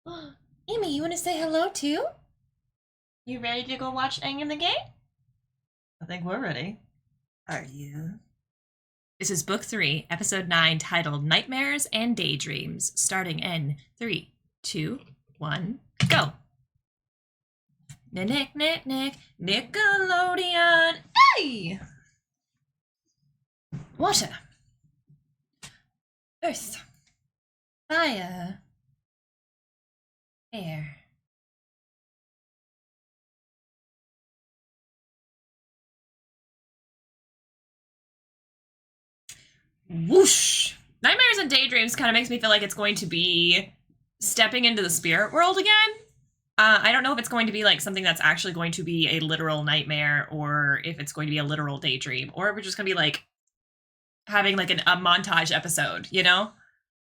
Amy, you want to say hello too? You ready to go watch Aang and the Game? I think we're ready. Are you? This is Book 3, Episode 9, titled Nightmares and Daydreams, starting in 3, 2, 1, go! Nick, Nickelodeon! Hey! Water. Earth. Fire. Air. Whoosh! Nightmares and Daydreams kind of makes me feel like it's going to be stepping into the spirit world again. I don't know if it's going to be like something that's actually going to be a literal nightmare, or if it's going to be a literal daydream, or if it's just going to be like having like a montage episode, you know?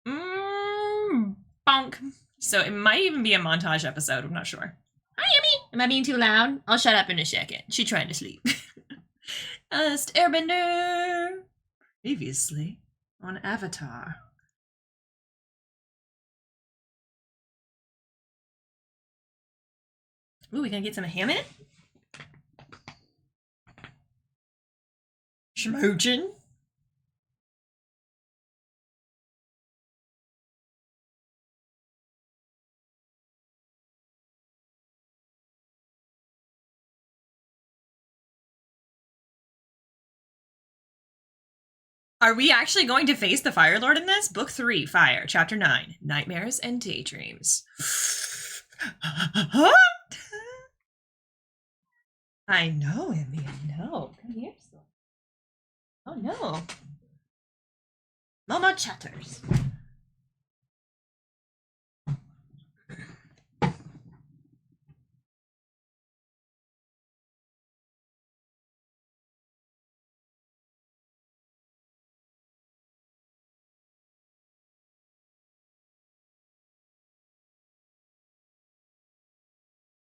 Bonk. So it might even be a montage episode. I'm not sure. Hi, Emmy. Am I being too loud? I'll shut up in a second. She's trying to sleep. Last Airbender. Previously on Avatar. Ooh, we gonna get some ham in it? Schmoochin'. Are we actually going to face the Fire Lord in this? Book 3, Fire, Chapter 9, Nightmares and Daydreams. I know, Emmy, I know. Come here, son. Oh no. Mama chatters.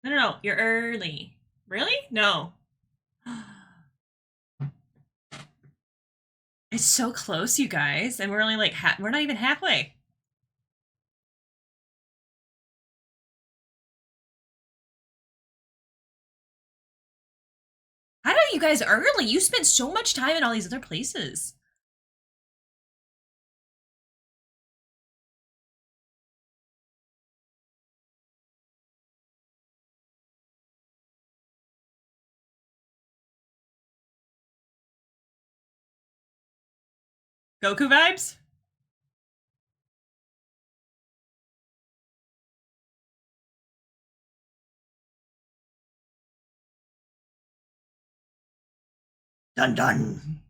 No, you're early. Really? No. It's so close, you guys, and we're only like we're not even halfway. How are you guys early? You spent so much time in all these other places. Goku vibes? Dun dun.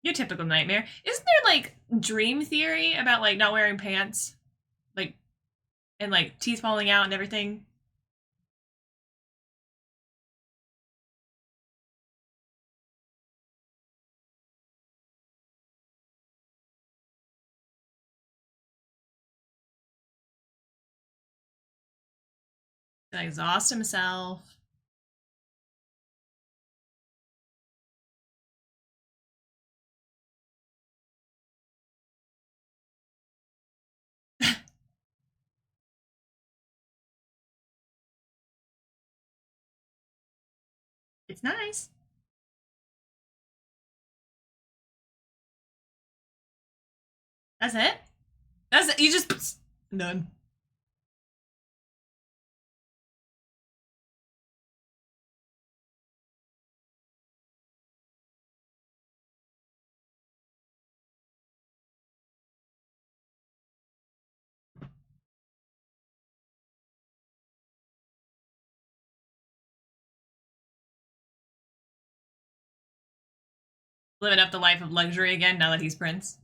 Your typical nightmare. Isn't there like dream theory about like not wearing pants? Like, and like teeth falling out and everything? To exhaust himself. It's nice. That's it? That's it. You just none. Living up the life of luxury again now that he's Prince.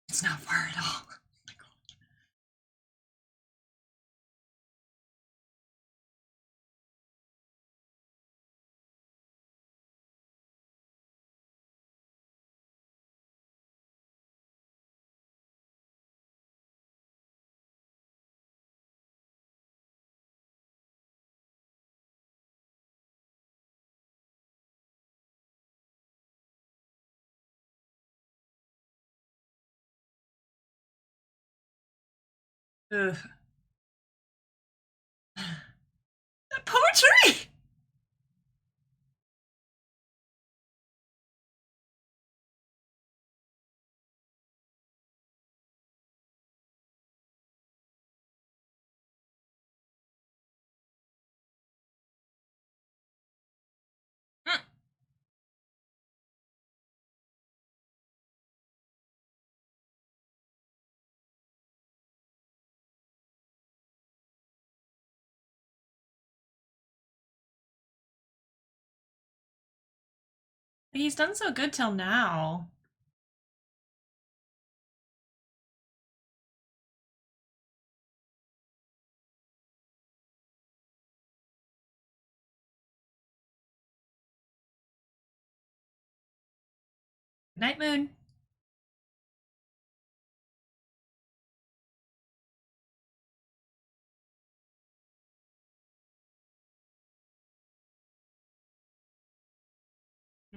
It's not far at all. Ugh. That poetry! He's done so good till now. Night Moon.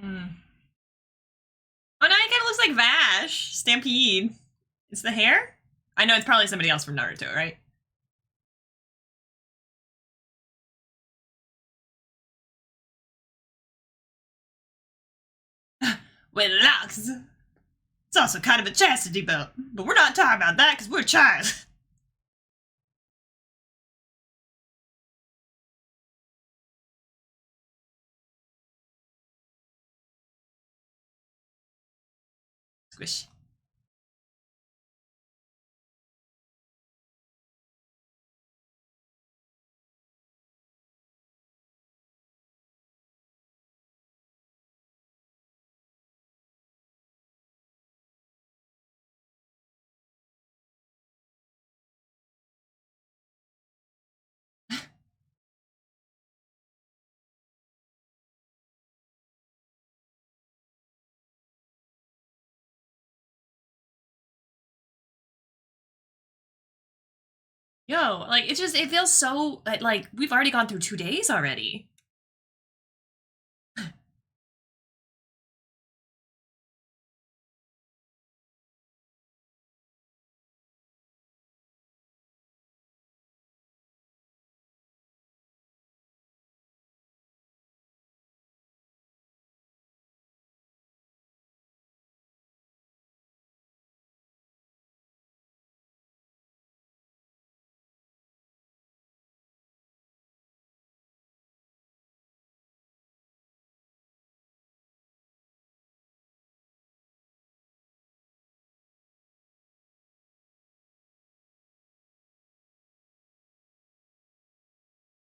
Hmm. Oh, now he kind of looks like Vash. Stampede. It's the hair? I know it's probably somebody else from Naruto, right? With locks. It's also kind of a chastity belt. But we're not talking about that because we're child. Squish. Yo, like, it feels so, like, we've already gone through 2 days already.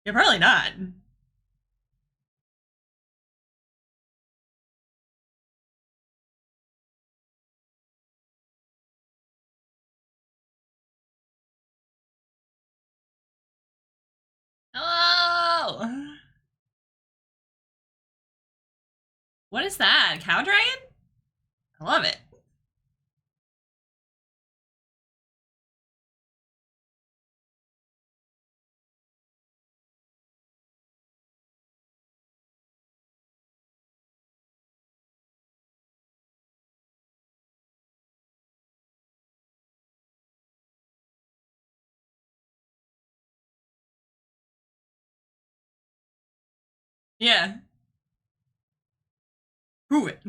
You're probably not. Oh! What is that? Cow dragon? I love it. Yeah. Prove it.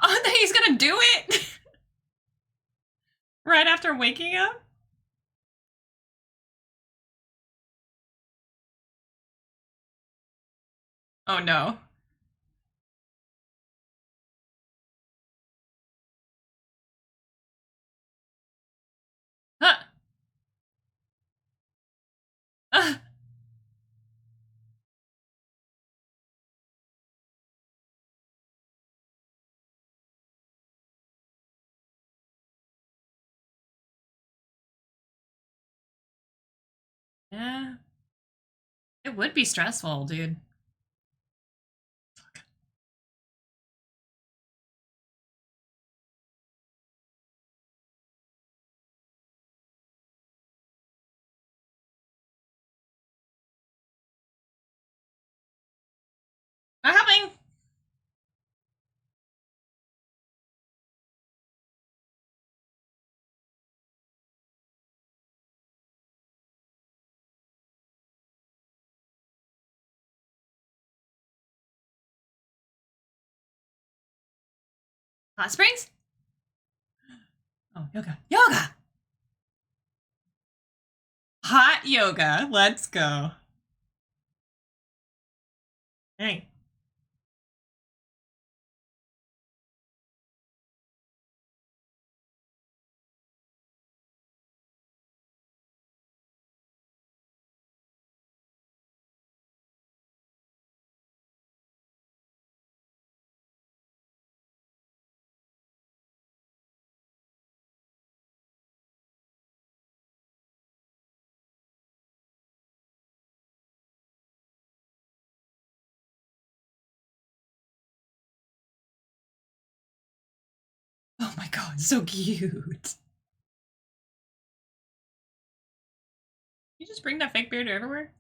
Oh, he's gonna do it? Right after waking up? Oh no. Huh. Yeah. It would be stressful, dude. Not helping! Hot springs? Oh, yoga. Yoga! Hot yoga. Let's go. Hey. Oh my god, so cute. You just bring that fake beard everywhere?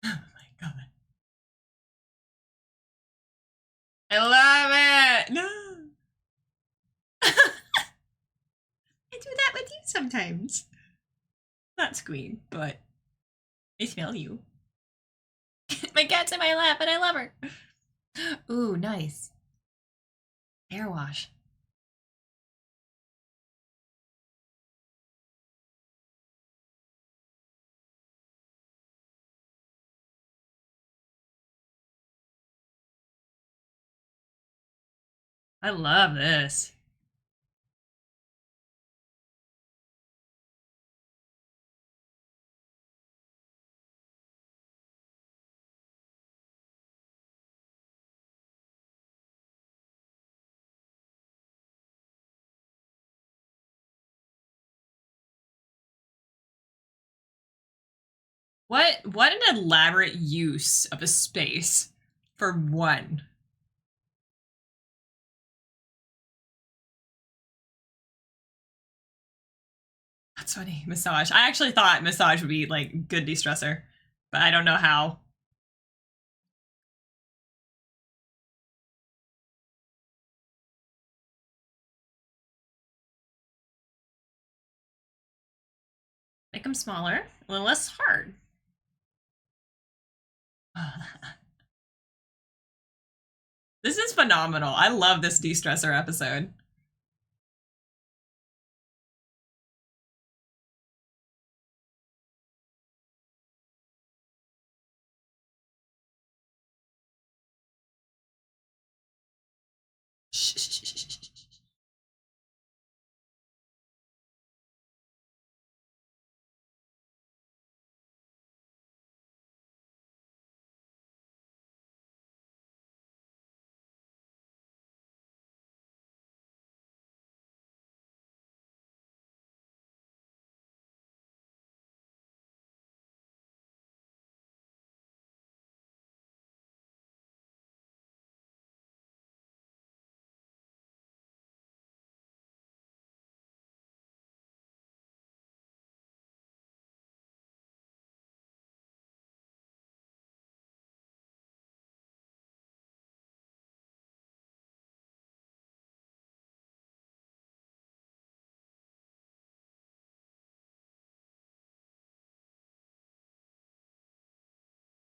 Oh my god. I love it! No! I do that with you sometimes. Not Squeak, but I smell you. My cat's in my lap and I love her. Ooh, nice. Hair wash. I love this. What an elaborate use of a space for one. That's funny. Massage. I actually thought massage would be like good de-stressor, but I don't know how. Make them smaller, a little less hard. This is phenomenal. I love this de-stressor episode.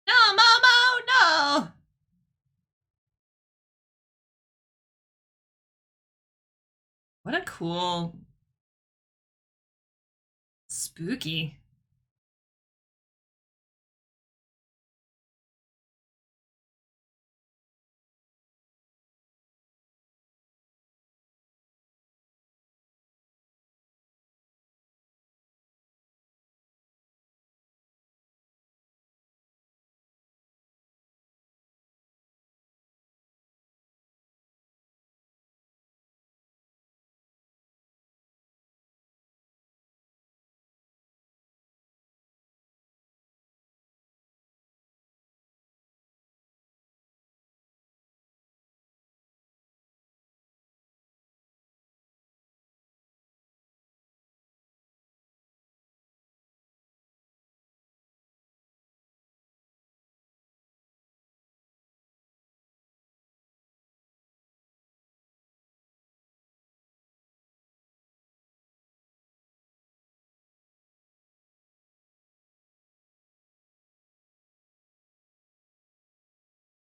No, Momo, no! What a cool... Spooky.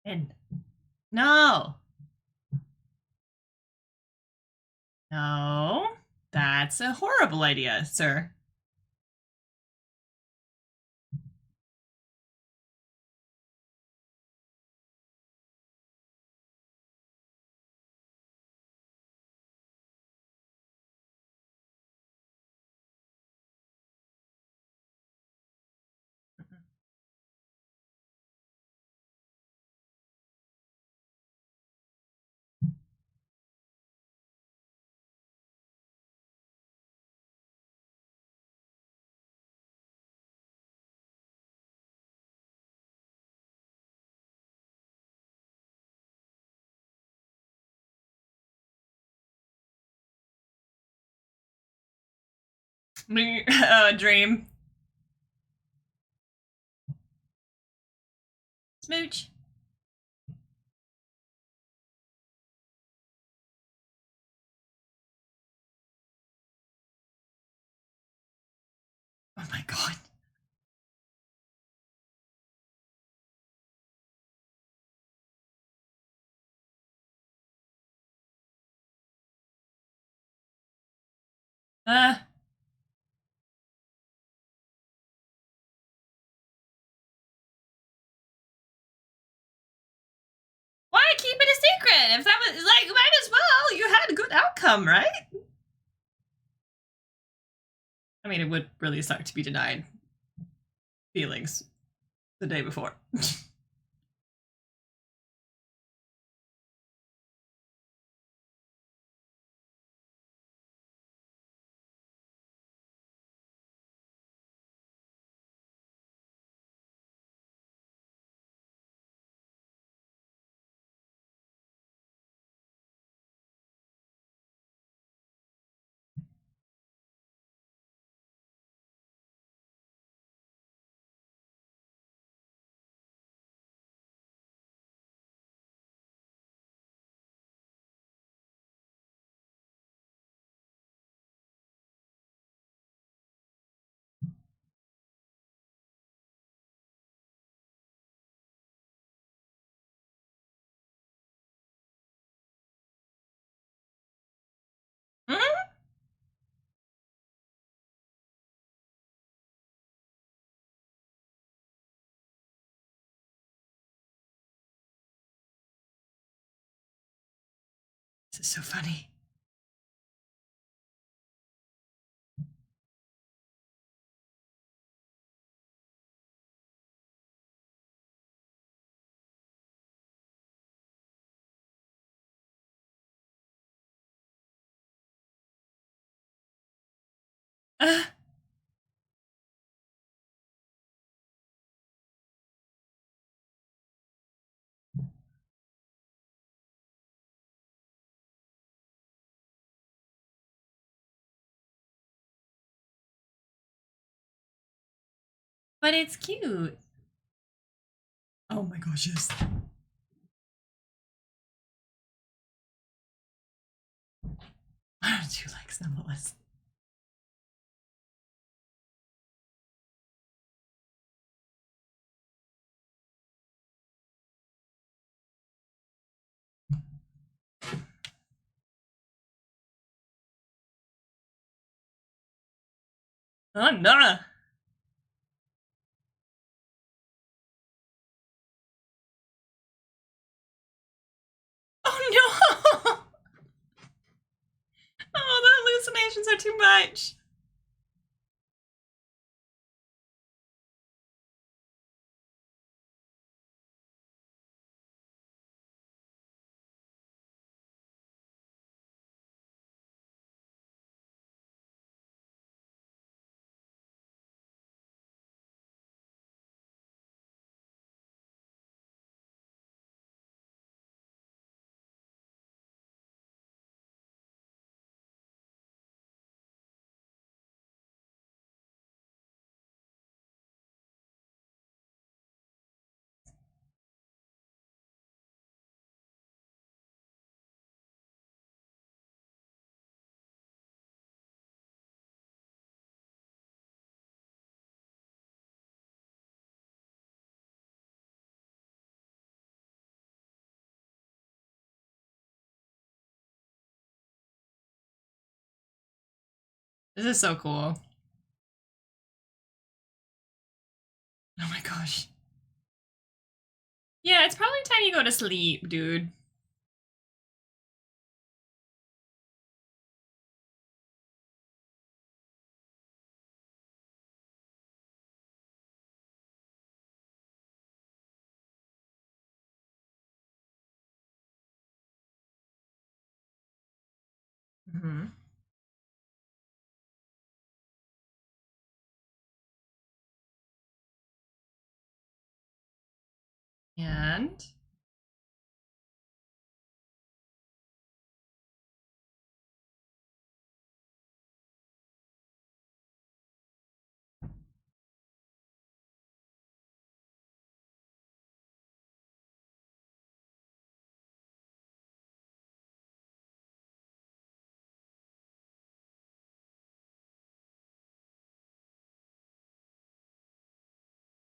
And no. No. That's a horrible idea, sir. Dream. Smooch. Oh my god. Uh. Why keep it a secret? If that was like, might as well. You had a good outcome, right? I mean, it would really suck to be denied feelings the day before. Mhm. This is so funny. Uh, but it's cute. Oh my gosh, yes. Two legs, nonetheless. Oh no. Oh no. Oh, the hallucinations are too much. This is so cool. Oh my gosh. Yeah, it's probably time you go to sleep, dude. Mm-hmm. And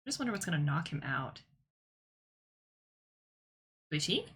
I just wonder what's gonna knock him out. Squishy?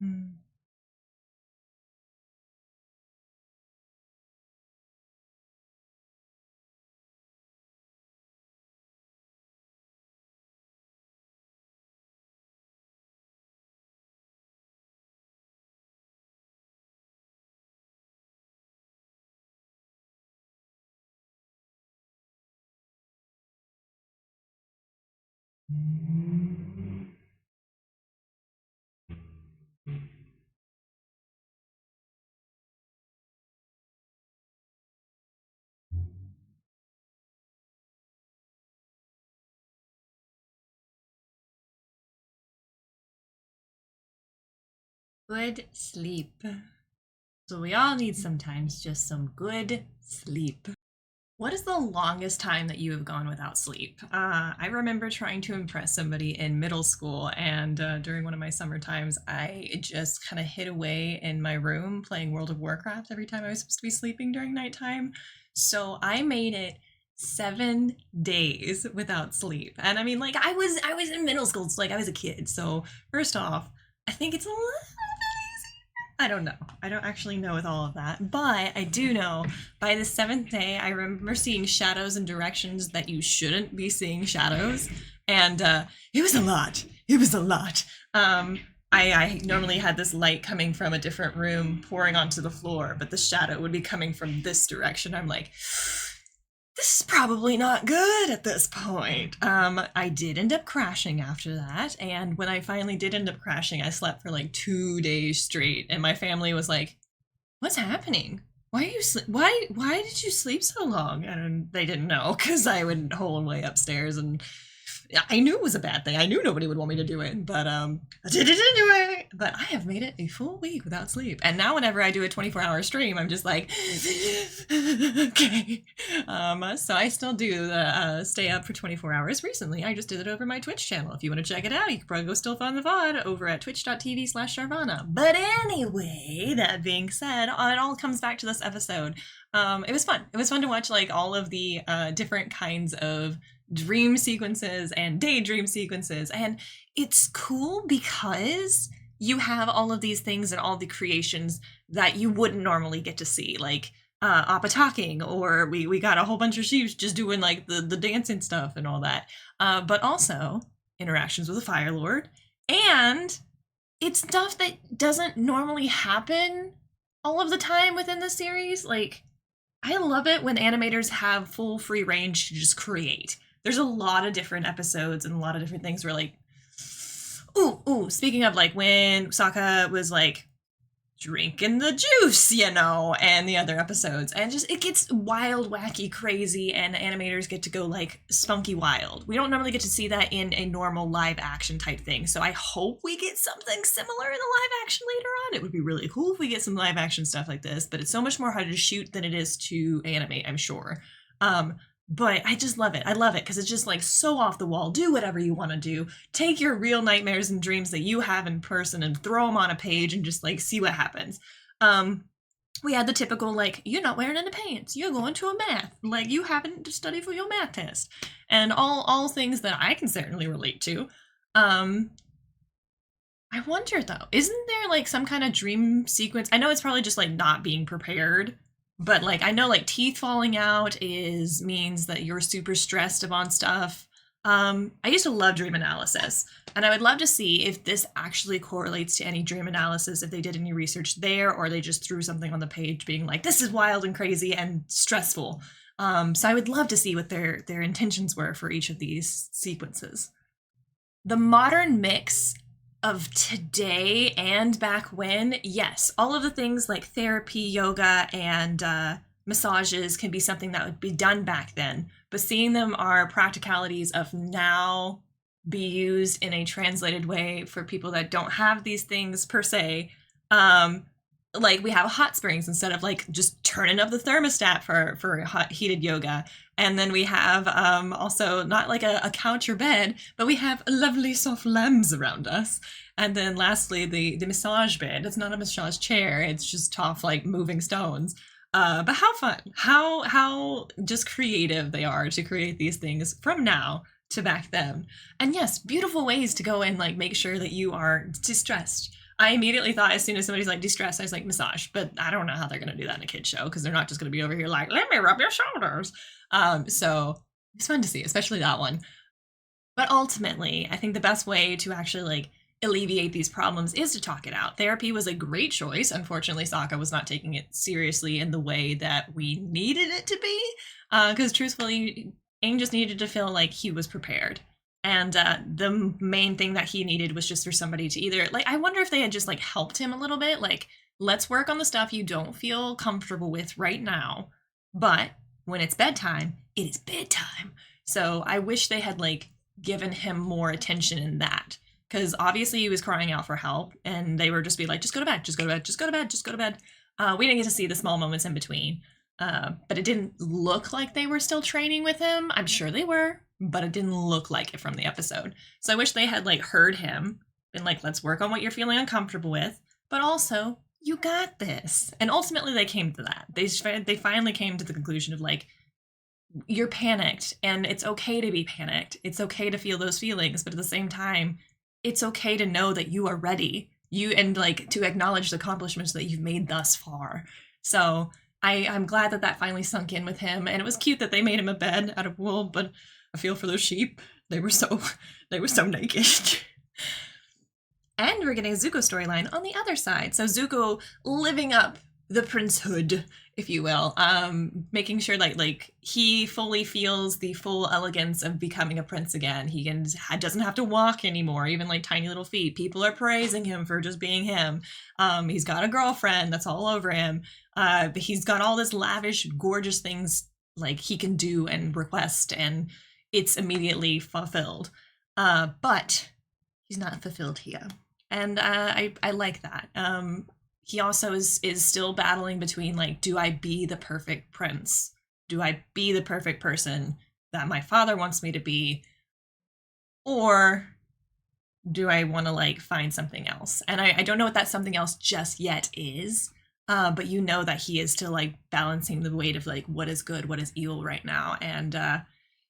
Hmm. Good sleep. So we all need sometimes just some good sleep. What is the longest time that you have gone without sleep? I remember trying to impress somebody in middle school, and during one of my summer times, I just kind of hid away in my room playing World of Warcraft every time I was supposed to be sleeping during nighttime. So I made it 7 days without sleep, and I mean, like I was in middle school, so like I was a kid. So first off, I think it's a little I don't know. I don't actually know with all of that. But I do know by the seventh day, I remember seeing shadows in directions that you shouldn't be seeing shadows. And it was a lot. It was a lot. I normally had this light coming from a different room pouring onto the floor, but the shadow would be coming from this direction. I'm like, this is probably not good at this point. I did end up crashing after that, and when I finally did end up crashing, I slept for like 2 days straight, and my family was like, "What's happening? Why are you why did you sleep so long?" And they didn't know because I would hole away upstairs, and I knew it was a bad thing. I knew nobody would want me to do it, but I did it anyway. But I have made it a full week without sleep, and now whenever I do a 24-hour stream, I'm just like, okay. So I still do the stay up for 24 hours. Recently, I just did it over my Twitch channel. If you want to check it out, you can probably go still fun the VOD over at twitch.tv/Charvana. But anyway, that being said, it all comes back to this episode. It was fun. It was fun to watch like all of the different kinds of dream sequences and daydream sequences, and it's cool because you have all of these things and all the creations that you wouldn't normally get to see, like Appa talking, or we got a whole bunch of sheep just doing like the dancing stuff and all that, but also interactions with the Fire Lord, and it's stuff that doesn't normally happen all of the time within the series. Like, I love it when animators have full free range to just create. there's a lot of different episodes and a lot of different things where like, ooh, speaking of like when Sokka was like drinking the juice, and the other episodes, and just it gets wild, wacky, crazy, and the animators get to go like spunky wild. We don't normally get to see that in a normal live action type thing, so I hope we get something similar in the live action later on. It would be really cool if we get some live action stuff like this, but it's so much more harder to shoot than it is to animate, I'm sure. But I just love it. I love it because it's just like so off the wall. Do whatever you want to do. Take your real nightmares and dreams that you have in person and throw them on a page and just like see what happens. We had the typical like, you're not wearing any pants. You're going to a math. Like you haven't studied for your math test. And all things that I can certainly relate to. I wonder though, isn't there like some kind of dream sequence? I know it's probably just like not being prepared. But like I know like teeth falling out means that you're super stressed about stuff. I used to love dream analysis, and I would love to see if this actually correlates to any dream analysis, if they did any research there, or they just threw something on the page being like, this is wild and crazy and stressful. So I would love to see what their intentions were for each of these sequences. The modern mix of today and back when, yes, all of the things like therapy, yoga, and massages can be something that would be done back then, but seeing them are practicalities of now be used in a translated way for people that don't have these things per se. Like we have hot springs instead of like just turning up the thermostat for hot heated yoga. And then we have also not like a couch or bed, but we have lovely soft lambs around us. And then lastly, the massage bed. It's not a massage chair. It's just tough like moving stones. But how fun, how just creative they are to create these things from now to back then. And yes, beautiful ways to go and like make sure that you are distressed. I immediately thought as soon as somebody's like distressed, I was like massage, but I don't know how they're going to do that in a kid's show because they're not just going to be over here like, let me rub your shoulders. So it's fun to see, especially that one. But ultimately, I think the best way to actually like alleviate these problems is to talk it out. Therapy was a great choice. Unfortunately, Sokka was not taking it seriously in the way that we needed it to be. Because truthfully, Aang just needed to feel like he was prepared. And the main thing that he needed was just for somebody to either, like, I wonder if they had just, like, helped him a little bit. Like, let's work on the stuff you don't feel comfortable with right now. But when it's bedtime, it is bedtime. So I wish they had, like, given him more attention in that. Because obviously he was crying out for help. And they were just be like, just go to bed, just go to bed, just go to bed, just go to bed. We didn't get to see the small moments in between. But it didn't look like they were still training with him. I'm sure they were. But it didn't look like it from the episode. So I wish they had like heard him, been like, let's work on what you're feeling uncomfortable with, but also you got this. And ultimately they came to that. They finally came to the conclusion of like, you're panicked and it's okay to be panicked. It's okay to feel those feelings, but at the same time, it's okay to know that you are ready. And like to acknowledge the accomplishments that you've made thus far. So I'm glad that finally sunk in with him. And it was cute that they made him a bed out of wool, but I feel for those sheep. They were so naked. And we're getting a Zuko storyline on the other side. So Zuko living up the princehood, if you will, making sure like he fully feels the full elegance of becoming a prince again. He doesn't have to walk anymore, even like tiny little feet. People are praising him for just being him. He's got a girlfriend that's all over him. He's got all this lavish, gorgeous things like he can do and request, and it's immediately fulfilled. But he's not fulfilled here. And I like that. He also is still battling between like, do I be the perfect prince? Do I be the perfect person that my father wants me to be? Or do I want to like find something else? And I don't know what that something else just yet is. But you know that he is still like balancing the weight of like what is good, what is evil right now. And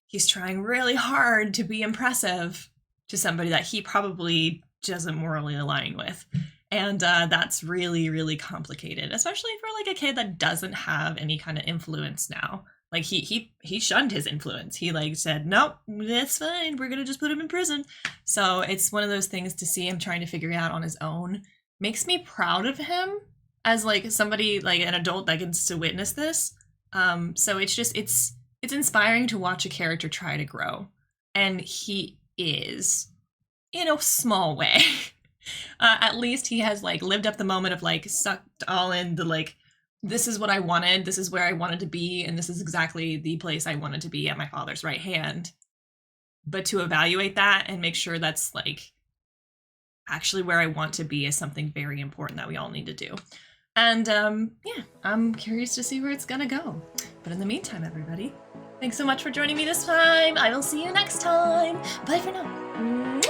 he's trying really hard to be impressive to somebody that he probably doesn't morally align with. And that's really, really complicated, especially for like a kid that doesn't have any kind of influence now. Like he shunned his influence. He like said, nope, that's fine. We're going to just put him in prison. So it's one of those things to see him trying to figure it out on his own. Makes me proud of him as like somebody, like an adult that gets to witness this. So it's it's inspiring to watch a character try to grow. And he is, in a small way. At least he has like lived up the moment of like sucked all in the like, this is what I wanted, this is where I wanted to be, and this is exactly the place I wanted to be at my father's right hand. But to evaluate that and make sure that's like actually where I want to be is something very important that we all need to do. And yeah, I'm curious to see where it's gonna go. But in the meantime, everybody, thanks so much for joining me this time. I will see you next time. Bye for now.